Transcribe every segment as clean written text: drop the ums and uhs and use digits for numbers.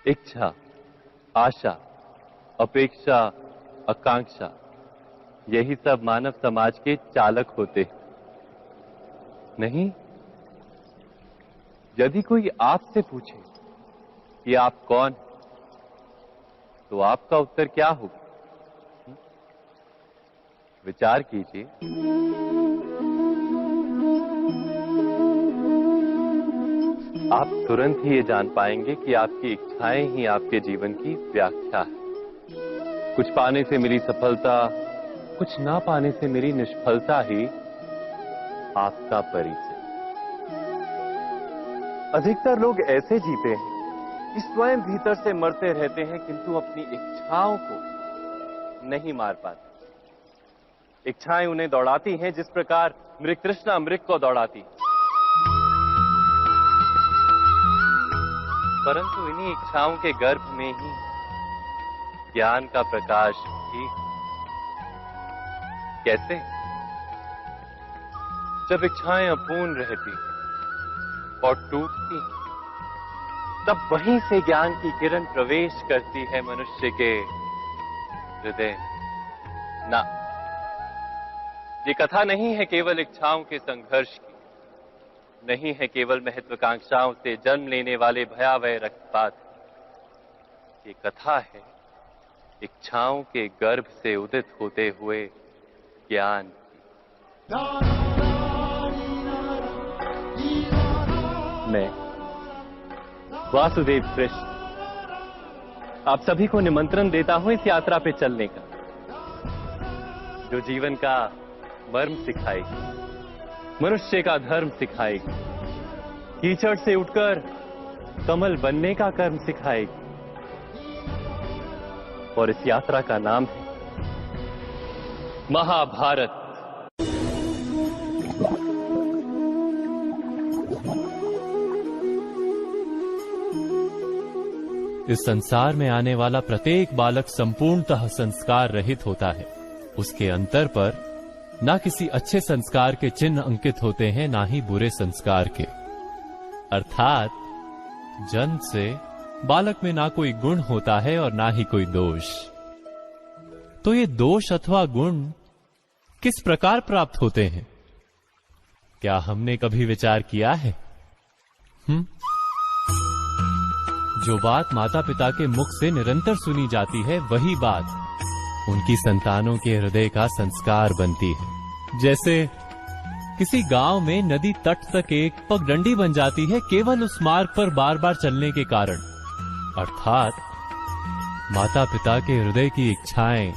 इच्छा, आशा, अपेक्षा, आकांक्षा, यही सब मानव समाज के चालक होते हैं। नहीं, यदि कोई आपसे पूछे कि आप कौन, तो आपका उत्तर क्या होगा? विचार कीजिए। आप तुरंत ही ये जान पाएंगे कि आपकी इच्छाएं ही आपके जीवन की व्याख्या है। कुछ पाने से मिली सफलता, कुछ ना पाने से मिली निष्फलता ही आपका परिचय। अधिकतर लोग ऐसे जीते हैं कि स्वयं भीतर से मरते रहते हैं, किंतु अपनी इच्छाओं को नहीं मार पाते। इच्छाएं उन्हें दौड़ाती हैं जिस प्रकार मृग तृष्णा मृग को दौड़ाती। परंतु इन्हीं इच्छाओं के गर्भ में ही ज्ञान का प्रकाश भी। कैसे? जब इच्छाएं अपूर्ण रहती और टूटती, तब वहीं से ज्ञान की किरण प्रवेश करती है मनुष्य के हृदय। ना, ये कथा नहीं है केवल इच्छाओं के संघर्ष की, नहीं है केवल महत्वाकांक्षाओं से जन्म लेने वाले भयावह रक्तपात। ये कथा है इच्छाओं के गर्भ से उदित होते हुए ज्ञान की। मैं वासुदेव कृष्ण आप सभी को निमंत्रण देता हूं इस यात्रा पे चलने का, जो जीवन का मर्म सिखाएगी, मनुष्य का धर्म सिखाएगी, कीचड़ से उठकर कमल बनने का कर्म सिखाएगी। और इस यात्रा का नाम है महाभारत। इस संसार में आने वाला प्रत्येक बालक संपूर्णतः संस्कार रहित होता है। उसके अंतर पर ना किसी अच्छे संस्कार के चिन्ह अंकित होते हैं, ना ही बुरे संस्कार के। अर्थात जन्म से बालक में ना कोई गुण होता है और ना ही कोई दोष। तो ये दोष अथवा गुण किस प्रकार प्राप्त होते हैं? क्या हमने कभी विचार किया है? जो बात माता पिता के मुख से निरंतर सुनी जाती है, वही बात उनकी संतानों के हृदय का संस्कार बनती है। जैसे किसी गांव में नदी तट तक एक पगडंडी बन जाती है केवल उस मार्ग पर बार बार चलने के कारण। अर्थात माता पिता के हृदय की इच्छाएं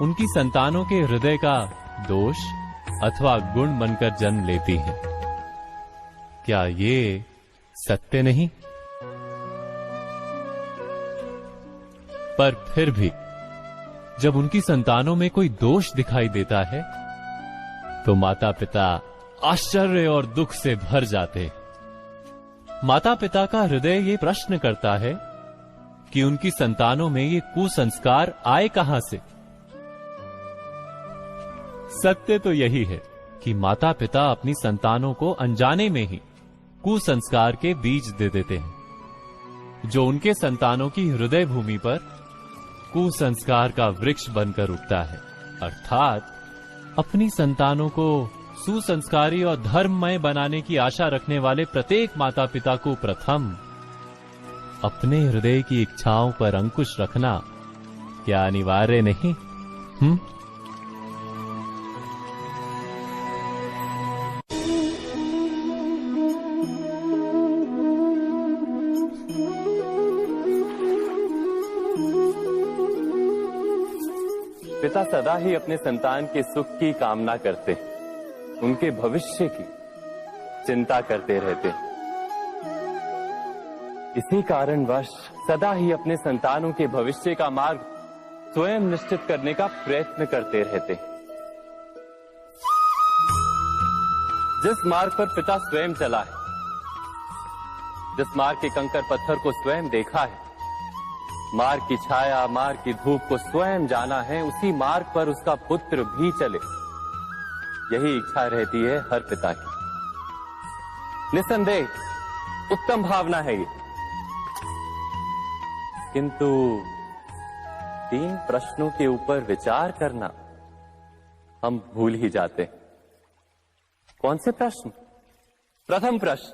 उनकी संतानों के हृदय का दोष अथवा गुण बनकर जन्म लेती हैं। क्या ये सत्य नहीं? पर फिर भी जब उनकी संतानों में कोई दोष दिखाई देता है, तो माता पिता आश्चर्य और दुख से भर जाते। माता पिता का हृदय ये प्रश्न करता है कि उनकी संतानों में ये कुसंस्कार आए कहां से। सत्य तो यही है कि माता पिता अपनी संतानों को अनजाने में ही कुसंस्कार के बीज दे देते हैं, जो उनके संतानों की हृदय भूमि पर कुसंस्कार का वृक्ष बनकर उगता है। अर्थात अपनी संतानों को सुसंस्कारी और धर्ममय बनाने की आशा रखने वाले प्रत्येक माता पिता को प्रथम अपने हृदय की इच्छाओं पर अंकुश रखना क्या अनिवार्य नहीं? पिता सदा ही अपने संतान के सुख की कामना करते हैं, उनके भविष्य की चिंता करते रहते हैं। इसी कारणवश सदा ही अपने संतानों के भविष्य का मार्ग स्वयं निश्चित करने का प्रयत्न करते रहते हैं। जिस मार्ग पर पिता स्वयं चला है, जिस मार्ग के कंकर पत्थर को स्वयं देखा है, मार्ग की छाया, मार्ग की धूप को स्वयं जाना है, उसी मार्ग पर उसका पुत्र भी चले, यही इच्छा रहती है हर पिता की। निसंदेह उत्तम भावना है ये। किंतु 3 प्रश्नों के ऊपर विचार करना हम भूल ही जाते हैं। कौन से प्रश्न? प्रथम प्रश्न,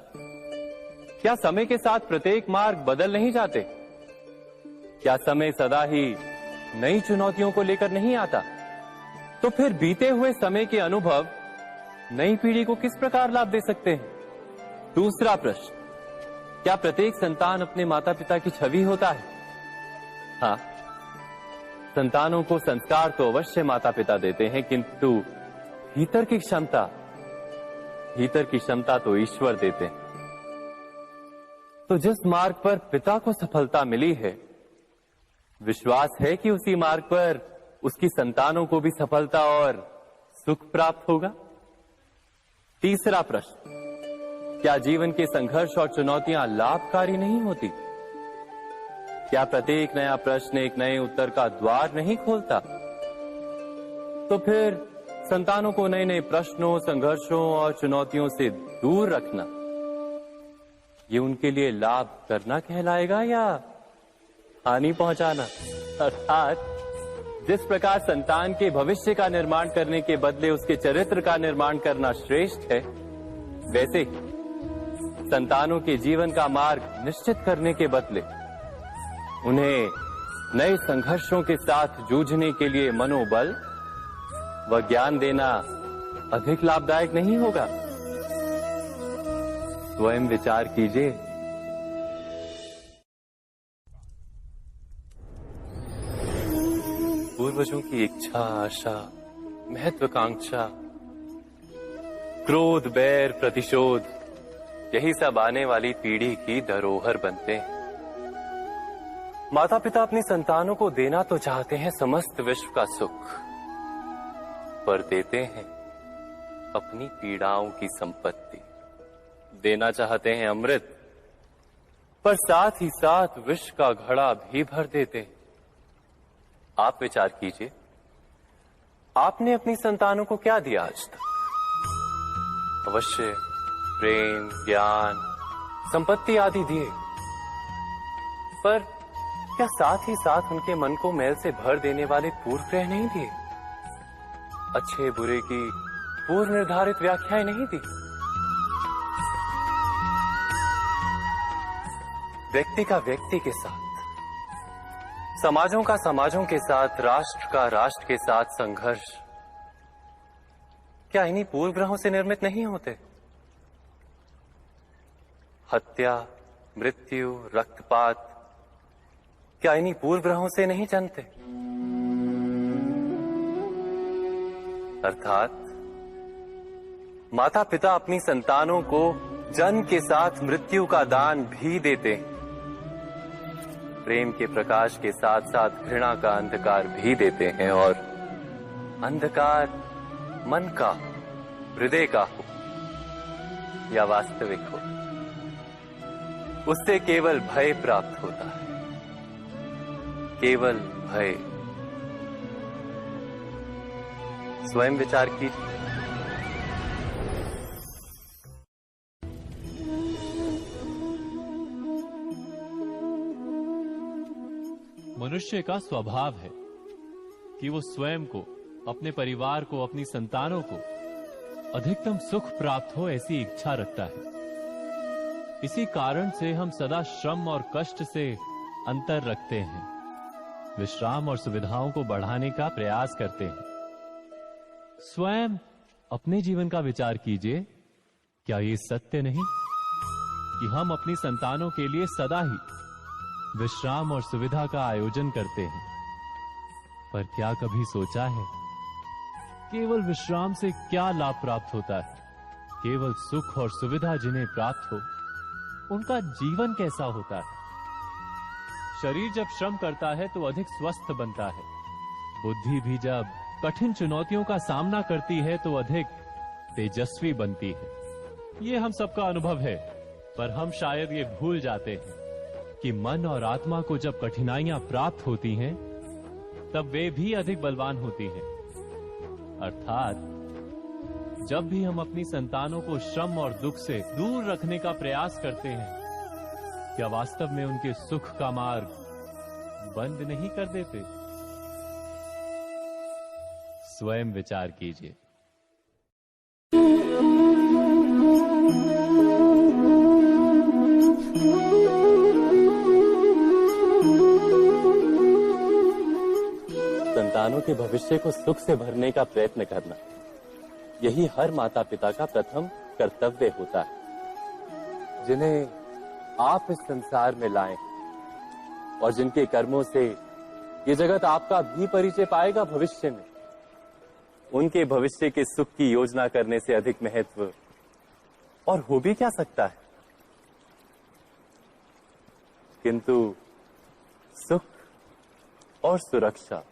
क्या समय के साथ प्रत्येक मार्ग बदल नहीं जाते? क्या समय सदा ही नई चुनौतियों को लेकर नहीं आता? तो फिर बीते हुए समय के अनुभव नई पीढ़ी को किस प्रकार लाभ दे सकते हैं? दूसरा प्रश्न, क्या प्रत्येक संतान अपने माता पिता की छवि होता है? हाँ, संतानों को संस्कार तो अवश्य माता पिता देते हैं, किंतु भीतर की क्षमता तो ईश्वर देते हैं। तो जिस मार्ग पर पिता को सफलता मिली है, विश्वास है कि उसी मार्ग पर उसकी संतानों को भी सफलता और सुख प्राप्त होगा। तीसरा प्रश्न, क्या जीवन के संघर्ष और चुनौतियां लाभकारी नहीं होती? क्या प्रत्येक नया प्रश्न एक नए उत्तर का द्वार नहीं खोलता? तो फिर संतानों को नए नए प्रश्नों, संघर्षों और चुनौतियों से दूर रखना, ये उनके लिए लाभ करना कहलाएगा या हानि पहुंचाना? अर्थात जिस प्रकार संतान के भविष्य का निर्माण करने के बदले उसके चरित्र का निर्माण करना श्रेष्ठ है, वैसे ही संतानों के जीवन का मार्ग निश्चित करने के बदले उन्हें नए संघर्षों के साथ जूझने के लिए मनोबल व ज्ञान देना अधिक लाभदायक नहीं होगा? स्वयं विचार कीजिए। पूर्वजों की इच्छा, आशा, महत्वाकांक्षा, क्रोध, बैर, प्रतिशोध, यही सब आने वाली पीढ़ी की धरोहर बनते हैं। माता पिता अपनी संतानों को देना तो चाहते हैं समस्त विश्व का सुख, पर देते हैं अपनी पीड़ाओं की संपत्ति। देना चाहते हैं अमृत, पर साथ ही साथ विष का घड़ा भी भर देते हैं। आप विचार कीजिए, आपने अपनी संतानों को क्या दिया आज तक? अवश्य प्रेम, ज्ञान, संपत्ति आदि दिए, पर क्या साथ ही साथ उनके मन को मैल से भर देने वाले पूर्व ग्रह नहीं दिए? अच्छे बुरे की पूर्व निर्धारित व्याख्याएं नहीं दी? व्यक्ति का व्यक्ति के साथ, समाजों का समाजों के साथ, राष्ट्र का राष्ट्र के साथ संघर्ष क्या इन्हीं पूर्व ग्रहों से निर्मित नहीं होते? हत्या, मृत्यु, रक्तपात क्या इन्हीं पूर्व ग्रहों से नहीं जन्मते? अर्थात माता पिता अपनी संतानों को जन्म के साथ मृत्यु का दान भी देते हैं। प्रेम के प्रकाश के साथ साथ घृणा का अंधकार भी देते हैं, और अंधकार मन का, हृदय का हो या वास्तविक हो, उससे केवल भय प्राप्त होता है, केवल भय। स्वयं विचार कीजिए। मनुष्य का स्वभाव है कि वो स्वयं को, अपने परिवार को, अपनी संतानों को अधिकतम सुख प्राप्त हो ऐसी इच्छा रखता है। इसी कारण से हम सदा श्रम और कष्ट से अंतर रखते हैं, विश्राम और सुविधाओं को बढ़ाने का प्रयास करते हैं। स्वयं अपने जीवन का विचार कीजिए, क्या ये सत्य नहीं कि हम अपनी संतानों के लिए सदा ही विश्राम और सुविधा का आयोजन करते हैं? पर क्या कभी सोचा है केवल विश्राम से क्या लाभ प्राप्त होता है? केवल सुख और सुविधा जिन्हें प्राप्त हो, उनका जीवन कैसा होता है? शरीर जब श्रम करता है तो अधिक स्वस्थ बनता है। बुद्धि भी जब कठिन चुनौतियों का सामना करती है तो अधिक तेजस्वी बनती है। ये हम सबका अनुभव है, पर हम शायद ये भूल जाते हैं कि मन और आत्मा को जब कठिनाइयां प्राप्त होती हैं, तब वे भी अधिक बलवान होती हैं। अर्थात जब भी हम अपनी संतानों को श्रम और दुख से दूर रखने का प्रयास करते हैं, क्या वास्तव में उनके सुख का मार्ग बंद नहीं कर देते। स्वयं विचार कीजिए। संतानों के भविष्य को सुख से भरने का प्रयत्न करना, यही हर माता पिता का प्रथम कर्तव्य होता है, जिन्हें आप इस संसार में लाएं और जिनके कर्मों से ये जगत आपका भी परिचय पाएगा भविष्य में। उनके भविष्य के सुख की योजना करने से अधिक महत्व और हो भी क्या सकता है। किंतु सुख और सुरक्षा,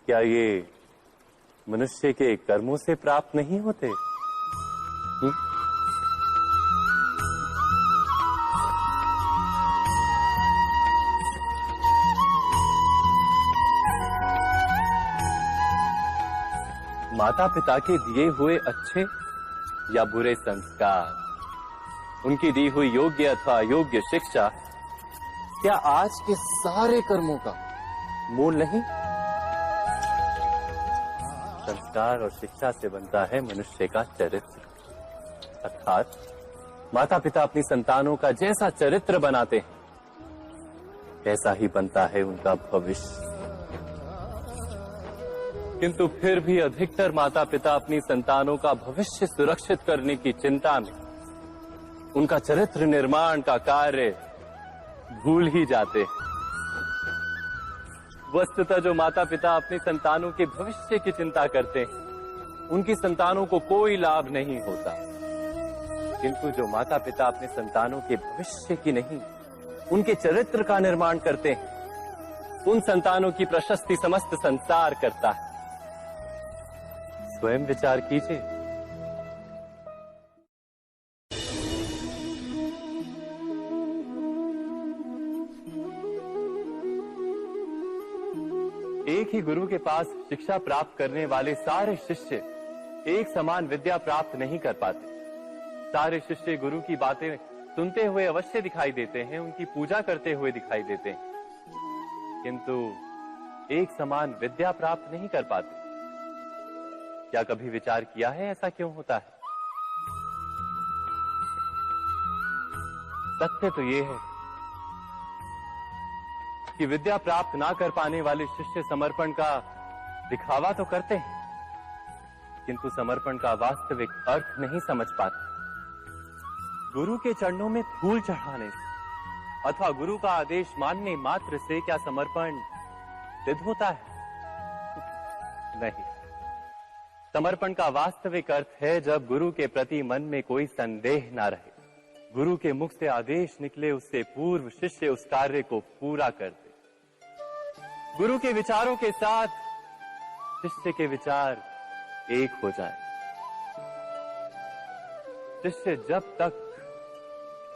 क्या ये मनुष्य के कर्मों से प्राप्त नहीं होते? माता पिता के दिए हुए अच्छे या बुरे संस्कार, उनकी दी हुई योग्य अथवा अयोग्य शिक्षा, क्या आज के सारे कर्मों का मूल नहीं? संस्कार और शिक्षा से बनता है मनुष्य का चरित्र। अर्थात माता पिता अपनी संतानों का जैसा चरित्र बनाते हैं, ऐसा ही बनता है उनका भविष्य। किंतु फिर भी अधिकतर माता पिता अपनी संतानों का भविष्य सुरक्षित करने की चिंता में उनका चरित्र निर्माण का कार्य भूल ही जाते हैं। वस्तुतः जो माता पिता अपनी संतानों के भविष्य की चिंता करते हैं, उनकी संतानों को कोई लाभ नहीं होता। किंतु जो माता पिता अपने संतानों के भविष्य की नहीं, उनके चरित्र का निर्माण करते हैं, उन संतानों की प्रशस्ति समस्त संसार करता है। स्वयं विचार कीजिए। एक ही गुरु के पास शिक्षा प्राप्त करने वाले सारे शिष्य एक समान विद्या प्राप्त नहीं कर पाते। सारे शिष्य गुरु की बातें सुनते हुए अवश्य दिखाई देते हैं, उनकी पूजा करते हुए दिखाई देते हैं, किंतु एक समान विद्या प्राप्त नहीं कर पाते। क्या कभी विचार किया है ऐसा क्यों होता है? सत्य तो यह है कि विद्या प्राप्त ना कर पाने वाले शिष्य समर्पण का दिखावा तो करते हैं, किंतु समर्पण का वास्तविक अर्थ नहीं समझ पाते। गुरु के चरणों में फूल चढ़ाने से अथवा गुरु का आदेश मानने मात्र से क्या समर्पण सिद्ध होता है? नहीं। समर्पण का वास्तविक अर्थ है जब गुरु के प्रति मन में कोई संदेह ना रहे, गुरु के मुख से आदेश निकले उससे पूर्व शिष्य उस कार्य को पूरा कर दे। गुरु के विचारों के साथ शिष्य के विचार एक हो जाए। शिष्य जब तक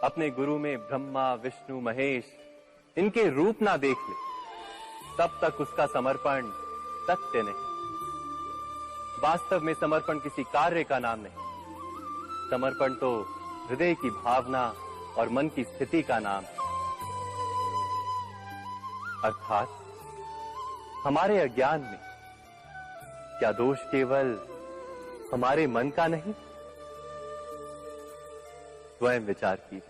अपने गुरु में ब्रह्मा विष्णु महेश इनके रूप ना देख ले, तब तक उसका समर्पण सत्य नहीं। वास्तव में समर्पण किसी कार्य का नाम नहीं, समर्पण तो हृदय की भावना और मन की स्थिति का नाम है। अर्थात हमारे अज्ञान में क्या दोष केवल हमारे मन का नहीं? स्वयं विचार कीजिए।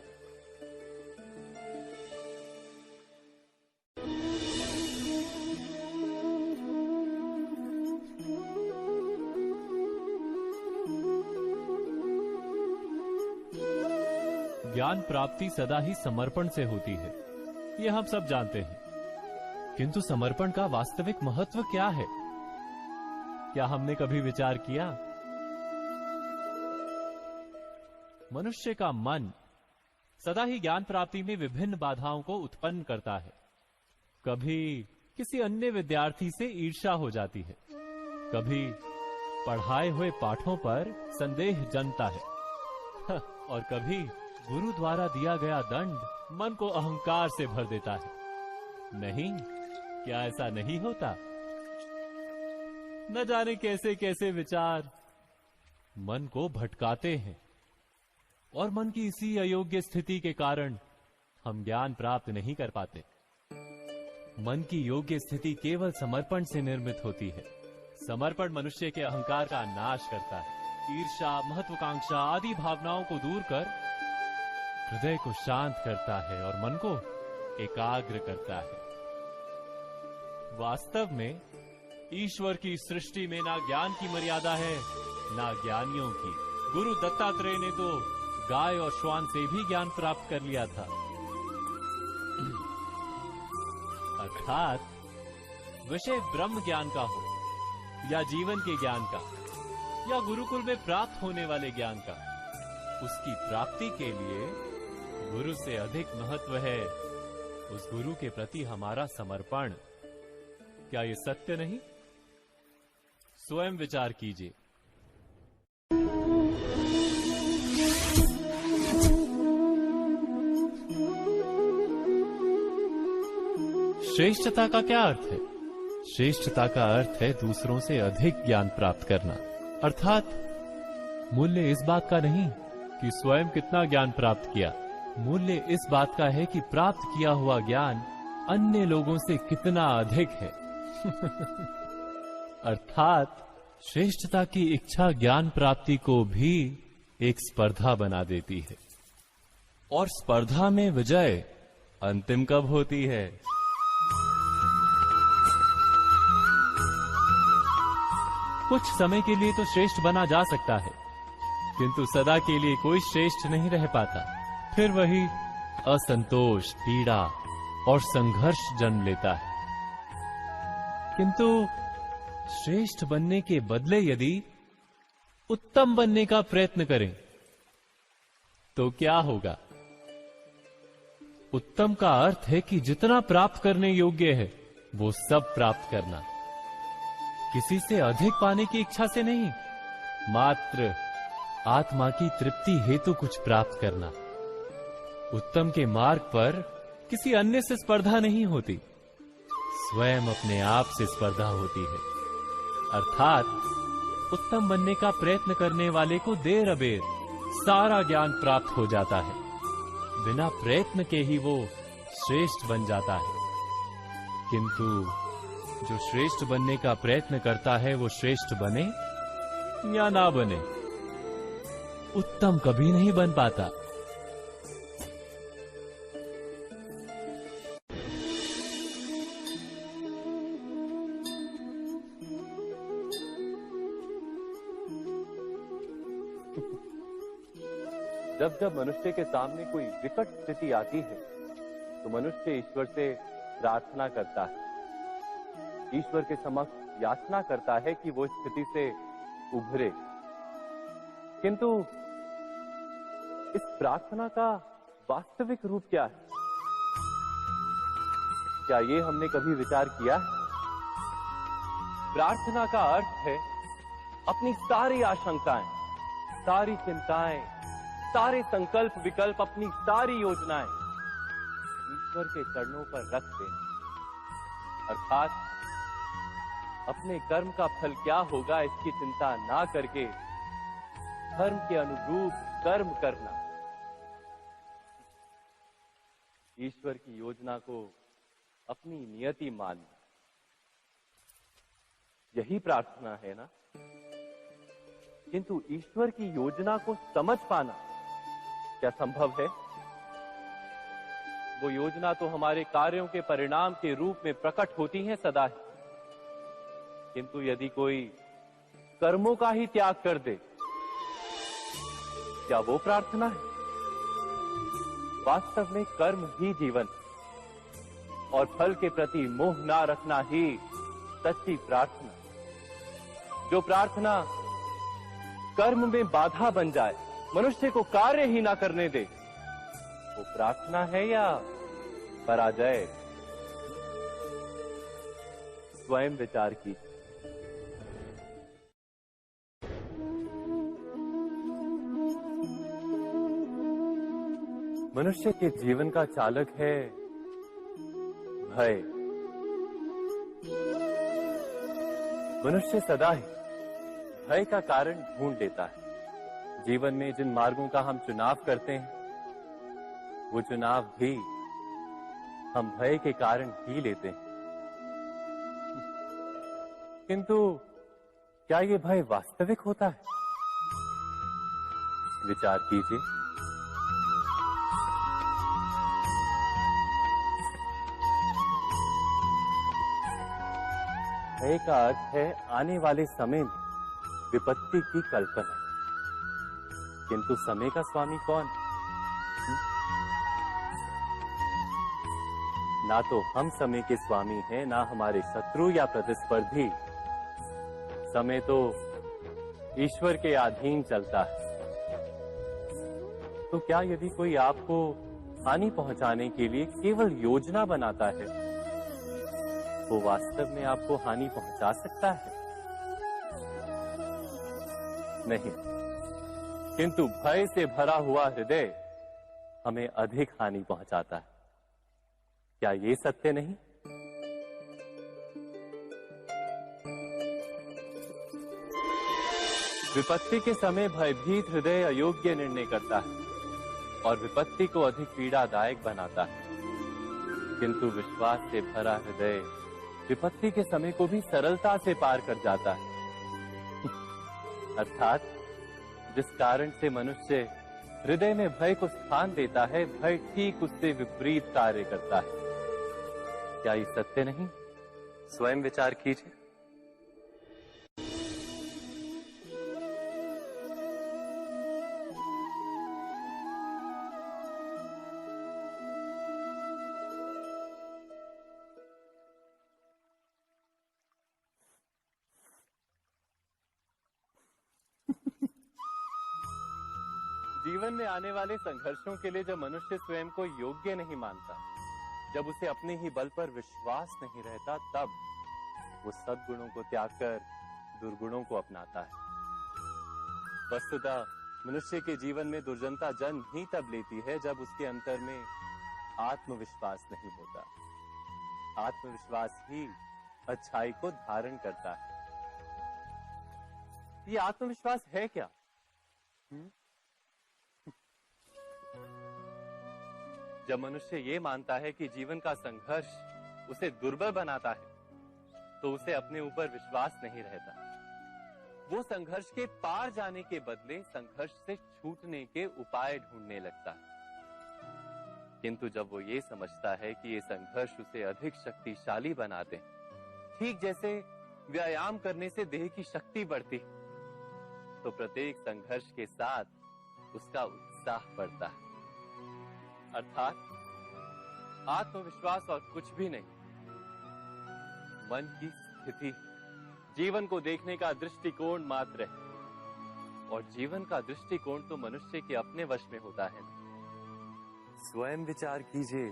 ज्ञान प्राप्ति सदा ही समर्पण से होती है, यह हम सब जानते हैं। किंतु समर्पण का वास्तविक महत्व क्या है? क्या हमने कभी विचार किया? मनुष्य का मन सदा ही ज्ञान प्राप्ति में विभिन्न बाधाओं को उत्पन्न करता है। कभी किसी अन्य विद्यार्थी से ईर्ष्या हो जाती है, कभी पढ़ाए हुए पाठों पर संदेह जन्मता है और कभी गुरु द्वारा दिया गया दंड मन को अहंकार से भर देता है। नहीं, क्या ऐसा नहीं होता? न जाने कैसे कैसे विचार मन को भटकाते हैं और मन की इसी अयोग्य स्थिति के कारण हम ज्ञान प्राप्त नहीं कर पाते। मन की योग्य स्थिति केवल समर्पण से निर्मित होती है। समर्पण मनुष्य के अहंकार का नाश करता है, ईर्ष्या, महत्वाकांक्षा आदि भावनाओं को दूर कर हृदय को शांत करता है और मन को एकाग्र करता है। वास्तव में ईश्वर की सृष्टि में ना ज्ञान की मर्यादा है ना ज्ञानियों की। गुरु दत्तात्रेय ने तो गाय और श्वान से भी ज्ञान प्राप्त कर लिया था। अर्थात विषय ब्रह्म ज्ञान का हो या जीवन के ज्ञान का या गुरुकुल में प्राप्त होने वाले ज्ञान का, उसकी प्राप्ति के लिए गुरु से अधिक महत्व है उस गुरु के प्रति हमारा समर्पण। क्या ये सत्य नहीं? स्वयं विचार कीजिए। श्रेष्ठता का क्या अर्थ है? श्रेष्ठता का अर्थ है दूसरों से अधिक ज्ञान प्राप्त करना। अर्थात मूल्य इस बात का नहीं कि स्वयं कितना ज्ञान प्राप्त किया, मूल्य इस बात का है कि प्राप्त किया हुआ ज्ञान अन्य लोगों से कितना अधिक है। अर्थात श्रेष्ठता की इच्छा ज्ञान प्राप्ति को भी एक स्पर्धा बना देती है। और स्पर्धा में विजय अंतिम कब होती है? कुछ समय के लिए तो श्रेष्ठ बना जा सकता है, किंतु सदा के लिए कोई श्रेष्ठ नहीं रह पाता। फिर वही असंतोष, पीड़ा और संघर्ष जन्म लेता है। किंतु श्रेष्ठ बनने के बदले यदि उत्तम बनने का प्रयत्न करें तो क्या होगा? उत्तम का अर्थ है कि जितना प्राप्त करने योग्य है वो सब प्राप्त करना, किसी से अधिक पाने की इच्छा से नहीं, मात्र आत्मा की तृप्ति हेतु कुछ प्राप्त करना। उत्तम के मार्ग पर किसी अन्य से स्पर्धा नहीं होती, स्वयं अपने आप से स्पर्धा होती है। अर्थात उत्तम बनने का प्रयत्न करने वाले को देर अबेर सारा ज्ञान प्राप्त हो जाता है, बिना प्रयत्न के ही वो श्रेष्ठ बन जाता है। किंतु जो श्रेष्ठ बनने का प्रयत्न करता है वो श्रेष्ठ बने या ना बने, उत्तम कभी नहीं बन पाता। जब जब मनुष्य के सामने कोई विकट स्थिति आती है तो मनुष्य ईश्वर से प्रार्थना करता है, ईश्वर के समक्ष याचना करता है कि वो स्थिति से उभरे। किंतु इस प्रार्थना का वास्तविक रूप क्या है? क्या ये हमने कभी विचार किया है? प्रार्थना का अर्थ है अपनी सारी आशंकाएं, सारी चिंताएं, सारे संकल्प विकल्प, अपनी सारी योजनाएं ईश्वर के चरणों पर रख देना। अर्थात अपने कर्म का फल क्या होगा इसकी चिंता ना करके धर्म के अनुरूप कर्म करना, ईश्वर की योजना को अपनी नियति मानना, यही प्रार्थना है ना। किंतु ईश्वर की योजना को समझ पाना क्या संभव है? वो योजना तो हमारे कार्यों के परिणाम के रूप में प्रकट होती है सदा ही, किंतु यदि कोई कर्मों का ही त्याग कर दे, क्या वो प्रार्थना है? वास्तव में कर्म ही जीवन और फल के प्रति मोह ना रखना ही सच्ची प्रार्थना। जो प्रार्थना कर्म में बाधा बन जाए, मनुष्य को कार्य ही ना करने दे, वो प्रार्थना है या पराजय? स्वयं विचार कीजिए। मनुष्य के जीवन का चालक है भय। मनुष्य सदा ही भय का कारण ढूंढ लेता है। जीवन में जिन मार्गों का हम चुनाव करते हैं, वो चुनाव भी हम भय के कारण ही लेते हैं। किंतु क्या ये भय वास्तविक होता है? विचार कीजिए। भय का अर्थ है आने वाले समय में विपत्ति की कल्पना। किंतु समय का स्वामी कौन? ना तो हम समय के स्वामी हैं, ना हमारे शत्रु या प्रतिस्पर्धी। समय तो ईश्वर के अधीन चलता है। तो क्या यदि कोई आपको हानि पहुंचाने के लिए केवल योजना बनाता है, वो वास्तव में आपको हानि पहुंचा सकता है? नहीं। किंतु भय से भरा हुआ हृदय हमें अधिक हानि पहुंचाता है। क्या ये सत्य नहीं? विपत्ति के समय भयभीत हृदय अयोग्य निर्णय करता है और विपत्ति को अधिक पीड़ादायक बनाता है। किंतु विश्वास से भरा हृदय विपत्ति के समय को भी सरलता से पार कर जाता है। अर्थात जिस कारण से मनुष्य हृदय में भय को स्थान देता है, भय ठीक उससे विपरीत कार्य करता है। क्या ये सत्य नहीं? स्वयं विचार कीजिए। जीवन में आने वाले संघर्षों के लिए जब मनुष्य स्वयं को योग्य नहीं मानता, जब उसे अपने ही बल पर विश्वास नहीं रहता, तब वो सद्गुणों को त्याग कर दुर्गुणों को अपनाता है। वस्तुतः मनुष्य के जीवन में दुर्जनता जन्म ही तब लेती है जब उसके अंतर में आत्मविश्वास नहीं होता। आत्मविश्वास ही अच्छाई को धारण करता है। ये आत्मविश्वास है क्या? जब मनुष्य ये मानता है कि जीवन का संघर्ष उसे दुर्बल बनाता है, तो उसे अपने ऊपर विश्वास नहीं रहता। वो संघर्ष के पार जाने के बदले संघर्ष से छूटने के उपाय ढूंढने लगता है। किंतु जब वो ये समझता है कि ये संघर्ष उसे अधिक शक्तिशाली बनाते हैं, ठीक जैसे व्यायाम करने से देह की शक्ति बढ़ती, तो प्रत्येक संघर्ष के साथ उसका उत्साह बढ़ता है। अर्थात आत्मविश्वास और कुछ भी नहीं, मन की स्थिति, जीवन को देखने का दृष्टिकोण मात्र है। और जीवन का दृष्टिकोण तो मनुष्य के अपने वश में होता है। स्वयं विचार कीजिए।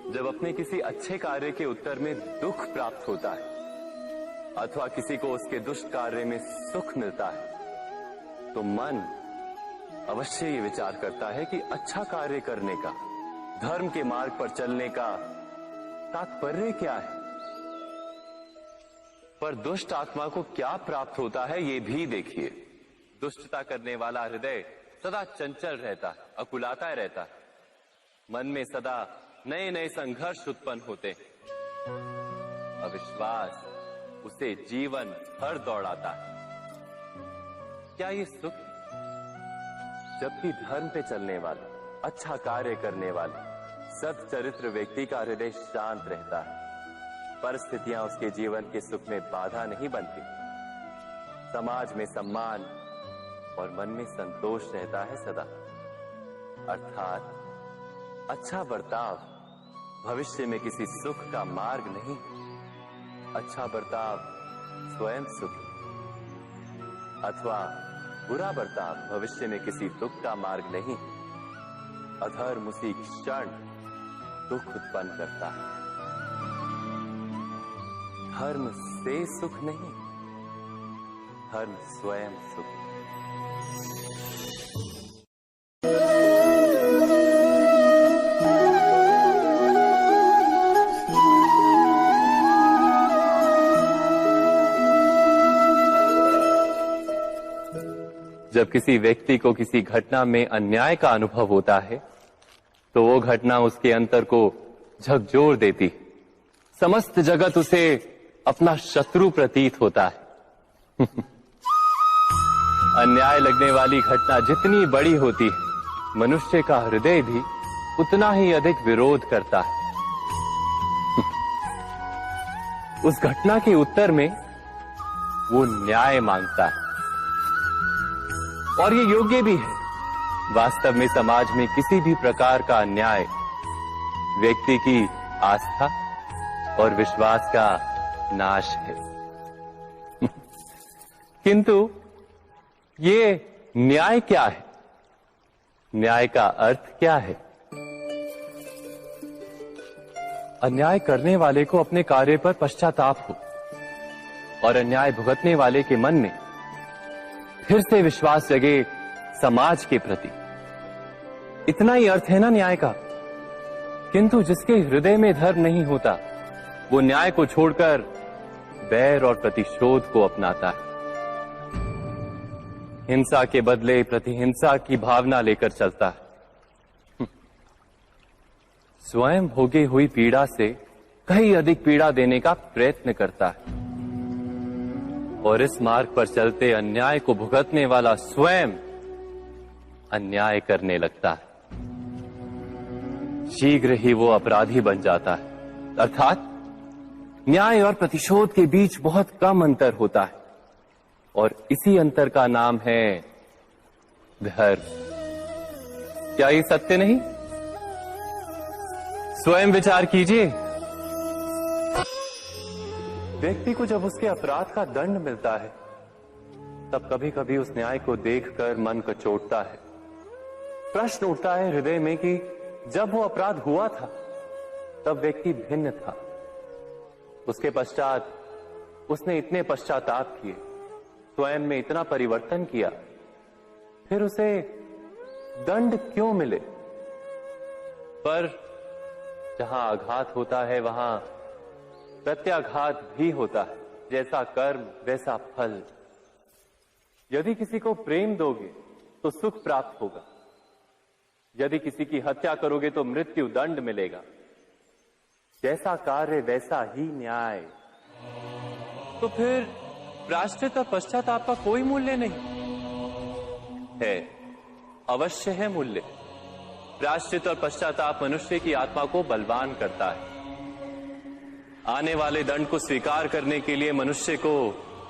जब अपने किसी अच्छे कार्य के उत्तर में दुख प्राप्त होता है अथवा किसी को उसके दुष्ट कार्य में सुख मिलता है, तो मन अवश्य ये विचार करता है कि अच्छा कार्य करने का, धर्म के मार्ग पर चलने का तात्पर्य क्या है। पर दुष्ट आत्मा को क्या प्राप्त होता है, ये भी देखिए। दुष्टता करने वाला हृदय सदा चंचल रहता है, अकुलाता रहता है। मन में सदा नए नए संघर्ष उत्पन्न होते हैं। अविश्वास उसे जीवन भर दौड़ाता है। क्या ये सुख? जबकि धर्म पे चलने वाला, अच्छा कार्य करने वाला, सच्चरित्र व्यक्ति का हृदय शांत रहता है। परिस्थितियां उसके जीवन के सुख में बाधा नहीं बनती। समाज में सम्मान और मन में संतोष रहता है सदा। अर्थात अच्छा बर्ताव भविष्य में किसी सुख का मार्ग नहीं। अच्छा बर्ताव स्वयं सुख, अथवा बुरा बर्ताव भविष्य में किसी दुख का मार्ग नहीं। अधर्म उसी क्षण दुख उत्पन्न करता है। धर्म से सुख नहीं, धर्म स्वयं सुख। जब किसी व्यक्ति को किसी घटना में अन्याय का अनुभव होता है तो वो घटना उसके अंतर को झकझोर देती है। समस्त जगत उसे अपना शत्रु प्रतीत होता है। अन्याय लगने वाली घटना जितनी बड़ी होती है, मनुष्य का हृदय भी उतना ही अधिक विरोध करता है। उस घटना के उत्तर में वो न्याय मांगता है, और ये योग्य भी है। वास्तव में समाज में किसी भी प्रकार का अन्याय व्यक्ति की आस्था और विश्वास का नाश है। किंतु ये न्याय क्या है? न्याय का अर्थ क्या है? अन्याय करने वाले को अपने कार्य पर पश्चाताप हो और अन्याय भुगतने वाले के मन में फिर से विश्वास जगे समाज के प्रति। इतना ही अर्थ है ना न्याय का। किंतु जिसके हृदय में धर्म नहीं होता, वो न्याय को छोड़कर बैर और प्रतिशोध को अपनाता है। हिंसा के बदले प्रतिहिंसा की भावना लेकर चलता है। स्वयं भोगी हुई पीड़ा से कहीं अधिक पीड़ा देने का प्रयत्न करता है, और इस मार्ग पर चलते अन्याय को भुगतने वाला स्वयं अन्याय करने लगता है। शीघ्र ही वो अपराधी बन जाता है। अर्थात न्याय और प्रतिशोध के बीच बहुत कम अंतर होता है, और इसी अंतर का नाम है धर्म। क्या ये सत्य नहीं? स्वयं विचार कीजिए। व्यक्ति को जब उसके अपराध का दंड मिलता है, तब कभी कभी उस न्याय को देखकर मन कचोटता है। प्रश्न उठता है हृदय में कि जब वो अपराध हुआ था तब व्यक्ति भिन्न था। उसके पश्चात उसने इतने पश्चाताप किए, स्वयं में इतना परिवर्तन किया, फिर उसे दंड क्यों मिले? पर जहां आघात होता है वहां प्रत्याघात भी होता है। जैसा कर्म वैसा फल। यदि किसी को प्रेम दोगे तो सुख प्राप्त होगा, यदि किसी की हत्या करोगे तो मृत्यु दंड मिलेगा। जैसा कार्य वैसा ही न्याय। तो फिर प्रायश्चित और पश्चाताप का कोई मूल्य नहीं है? अवश्य है मूल्य। प्रायश्चित और पश्चाताप मनुष्य की आत्मा को बलवान करता है। आने वाले दंड को स्वीकार करने के लिए मनुष्य को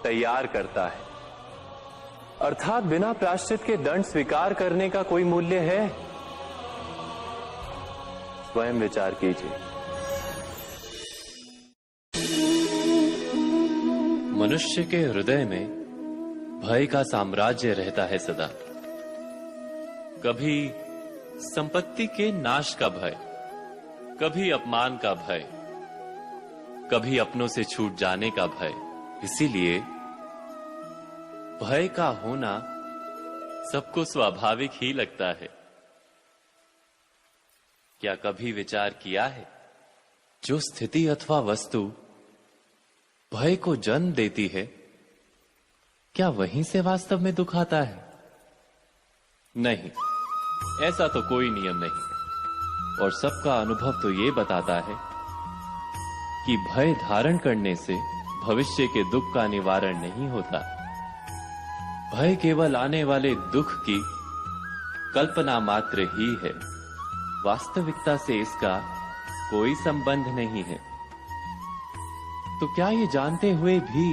तैयार करता है। अर्थात बिना प्रायश्चित के दंड स्वीकार करने का कोई मूल्य है? स्वयं विचार कीजिए। मनुष्य के हृदय में भय का साम्राज्य रहता है सदा। कभी संपत्ति के नाश का भय, कभी अपमान का भय, कभी अपनों से छूट जाने का भय। इसीलिए भय का होना सबको स्वाभाविक ही लगता है। क्या कभी विचार किया है, जो स्थिति अथवा वस्तु भय को जन्म देती है, क्या वहीं से वास्तव में दुख आता है? नहीं, ऐसा तो कोई नियम नहीं। और सबका अनुभव तो ये बताता है कि भय धारण करने से भविष्य के दुख का निवारण नहीं होता। भय केवल आने वाले दुख की कल्पना मात्र ही है। वास्तविकता से इसका कोई संबंध नहीं है। तो क्या ये जानते हुए भी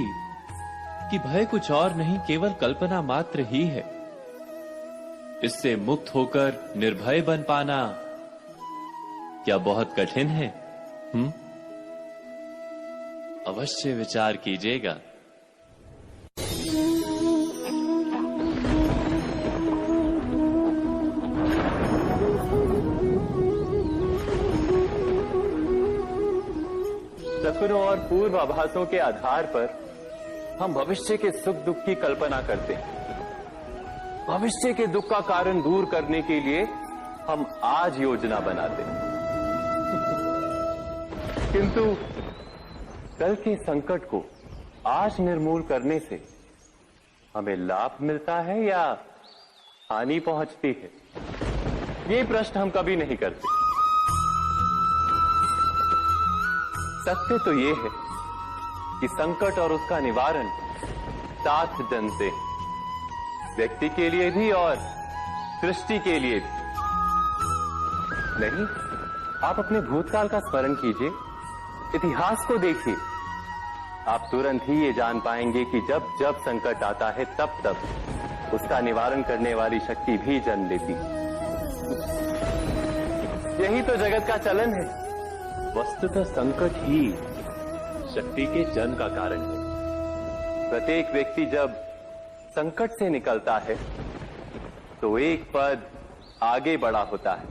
कि भय कुछ और नहीं, केवल कल्पना मात्र ही है, इससे मुक्त होकर निर्भय बन पाना क्या बहुत कठिन है? अवश्य विचार कीजिएगा। सपनों और पूर्वाभासों के आधार पर हम भविष्य के सुख दुख की कल्पना करते हैं। भविष्य के दुख का कारण दूर करने के लिए हम आज योजना बनाते हैं। किंतु कल के संकट को आज निर्मूल करने से हमें लाभ मिलता है या हानि पहुंचती है, ये प्रश्न हम कभी नहीं करते। सत्य तो ये है कि संकट और उसका निवारण साथ जन से, व्यक्ति के लिए भी और सृष्टि के लिए भी। नहीं, आप अपने भूतकाल का स्मरण कीजिए, इतिहास को देखिए, आप तुरंत ही ये जान पाएंगे कि जब जब संकट आता है तब तब उसका निवारण करने वाली शक्ति भी जन्म लेती है। यही तो जगत का चलन है। वस्तुतः संकट ही शक्ति के जन्म का कारण है। प्रत्येक व्यक्ति जब संकट से निकलता है तो एक पद आगे बढ़ा होता है,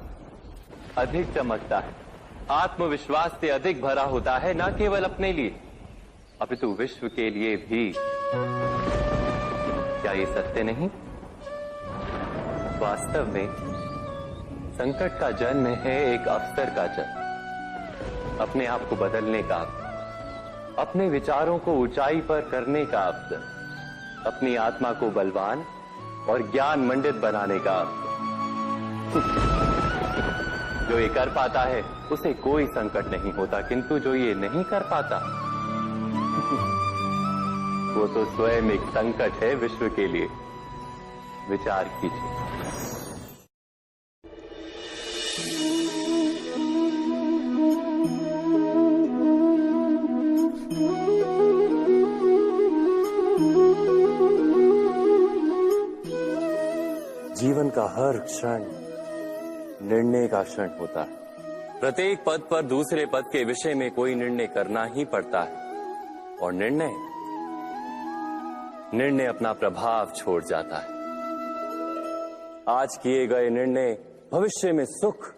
अधिक चमकता है, आत्मविश्वास से अधिक भरा होता है, न केवल अपने लिए अपितु विश्व के लिए भी। क्या ये सत्य नहीं? वास्तव में संकट का जन्म है एक अवसर का जन्म, अपने आप को बदलने का, अपने विचारों को ऊंचाई पर करने का अवसर, अपनी आत्मा को बलवान और ज्ञान मंडित बनाने का अवसर। जो ये कर पाता है उसे कोई संकट नहीं होता, किंतु जो ये नहीं कर पाता वो तो स्वयं एक संकट है विश्व के लिए। विचार कीजिए। जीवन का हर क्षण निर्णय का क्षण होता है। प्रत्येक पद पर दूसरे पद के विषय में कोई निर्णय करना ही पड़ता है, और निर्णय अपना प्रभाव छोड़ जाता है। आज किए गए निर्णय भविष्य में सुख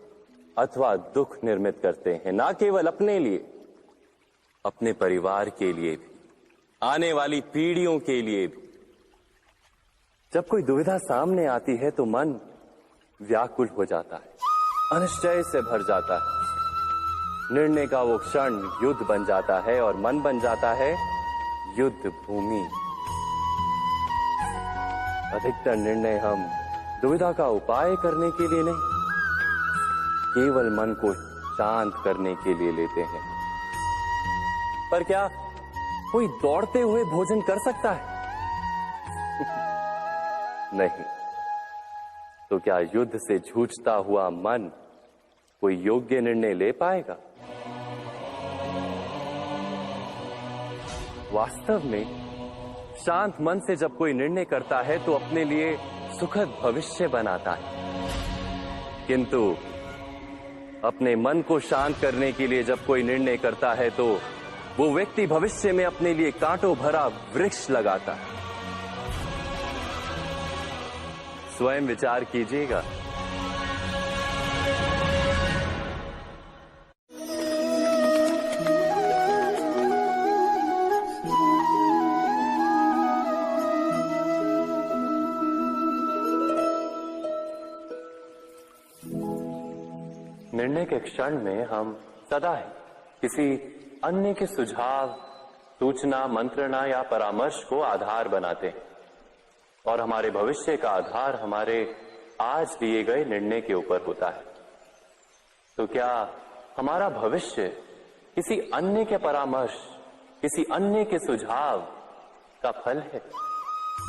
अथवा दुख निर्मित करते हैं, ना केवल अपने लिए, अपने परिवार के लिए भी, आने वाली पीढ़ियों के लिए भी। जब कोई दुविधा सामने आती है तो मन व्याकुल हो जाता है, अनिश्चय से भर जाता है। निर्णय का वो क्षण युद्ध बन जाता है और मन बन जाता है युद्ध भूमि। अधिकतर निर्णय हम दुविधा का उपाय करने के लिए नहीं, केवल मन को शांत करने के लिए लेते हैं। पर क्या कोई दौड़ते हुए भोजन कर सकता है? नहीं। तो क्या युद्ध से जूझता हुआ मन कोई योग्य निर्णय ले पाएगा? वास्तव में शांत मन से जब कोई निर्णय करता है तो अपने लिए सुखद भविष्य बनाता है, किंतु अपने मन को शांत करने के लिए जब कोई निर्णय करता है तो वो व्यक्ति भविष्य में अपने लिए कांटों भरा वृक्ष लगाता है। स्वयं विचार कीजिएगा। निर्णय के क्षण में हम सदा ही किसी अन्य के सुझाव, सूचना, मंत्रणा या परामर्श को आधार बनाते हैं, और हमारे भविष्य का आधार हमारे आज लिए गए निर्णय के ऊपर होता है। तो क्या हमारा भविष्य किसी अन्य के परामर्श, किसी अन्य के सुझाव का फल है?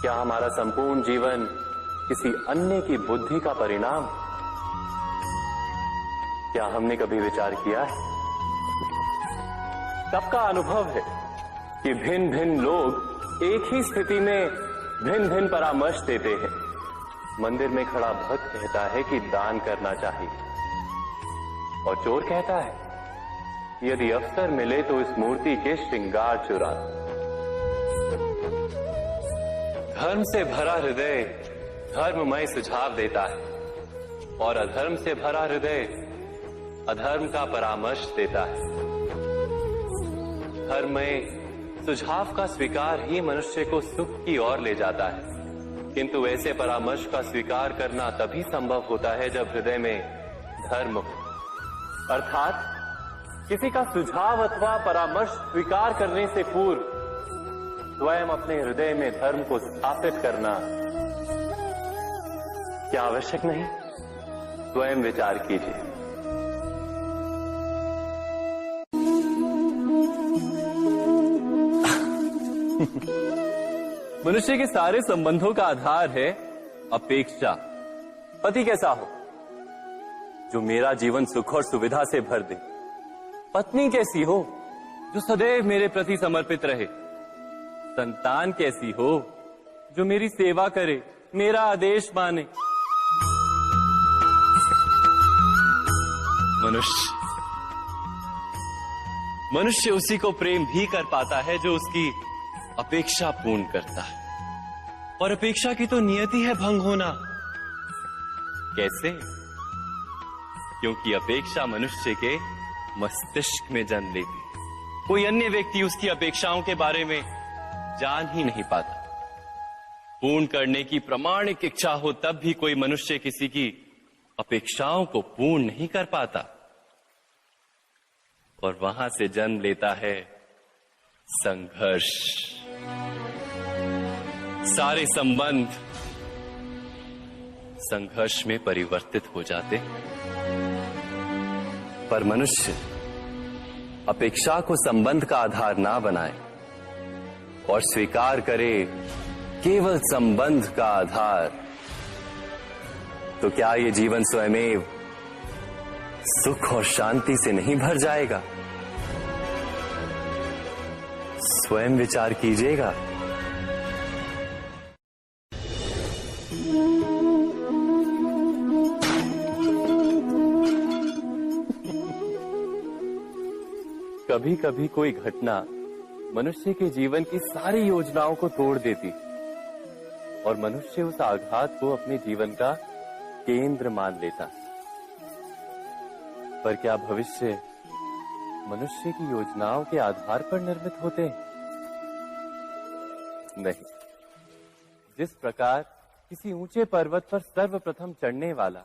क्या हमारा संपूर्ण जीवन किसी अन्य की बुद्धि का परिणाम? क्या हमने कभी विचार किया है? सबका अनुभव है कि भिन्न भिन्न लोग एक ही स्थिति में भिन्न भिन्न परामर्श देते हैं। मंदिर में खड़ा भक्त कहता है कि दान करना चाहिए, और चोर कहता है यदि अवसर मिले तो इस मूर्ति के श्रृंगार चुरा। धर्म से भरा हृदय धर्ममय सुझाव देता है, और अधर्म से भरा हृदय अधर्म का परामर्श देता है। धर्ममय सुझाव का स्वीकार ही मनुष्य को सुख की ओर ले जाता है, किंतु ऐसे परामर्श का स्वीकार करना तभी संभव होता है जब हृदय में धर्म हो। अर्थात किसी का सुझाव अथवा परामर्श स्वीकार करने से पूर्व स्वयं अपने हृदय में धर्म को स्थापित करना क्या आवश्यक नहीं? स्वयं विचार कीजिए। मनुष्य के सारे संबंधों का आधार है अपेक्षा। पति कैसा हो जो मेरा जीवन सुख और सुविधा से भर दे? पत्नी कैसी हो जो सदैव मेरे प्रति समर्पित रहे? संतान कैसी हो जो मेरी सेवा करे, मेरा आदेश माने? मनुष्य उसी को प्रेम भी कर पाता है जो उसकी अपेक्षा पूर्ण करता है। और अपेक्षा की तो नियति है भंग होना। कैसे? क्योंकि अपेक्षा मनुष्य के मस्तिष्क में जन्म लेती है। कोई अन्य व्यक्ति उसकी अपेक्षाओं के बारे में जान ही नहीं पाता। पूर्ण करने की प्रामाणिक इच्छा हो तब भी कोई मनुष्य किसी की अपेक्षाओं को पूर्ण नहीं कर पाता। और वहां से जन्म लेता है संघर्ष। सारे संबंध संघर्ष में परिवर्तित हो जाते। पर मनुष्य अपेक्षा को संबंध का आधार ना बनाए और स्वीकार करे केवल संबंध का आधार, तो क्या ये जीवन स्वयमेव सुख और शांति से नहीं भर जाएगा? स्वयं विचार कीजिएगा। कभी कभी कोई घटना मनुष्य के जीवन की सारी योजनाओं को तोड़ देती और मनुष्य उस आघात को अपने जीवन का केंद्र मान लेता। पर क्या भविष्य मनुष्य की योजनाओं के आधार पर निर्मित होते हैं? नहीं। जिस प्रकार किसी ऊंचे पर्वत पर सर्वप्रथम चढ़ने वाला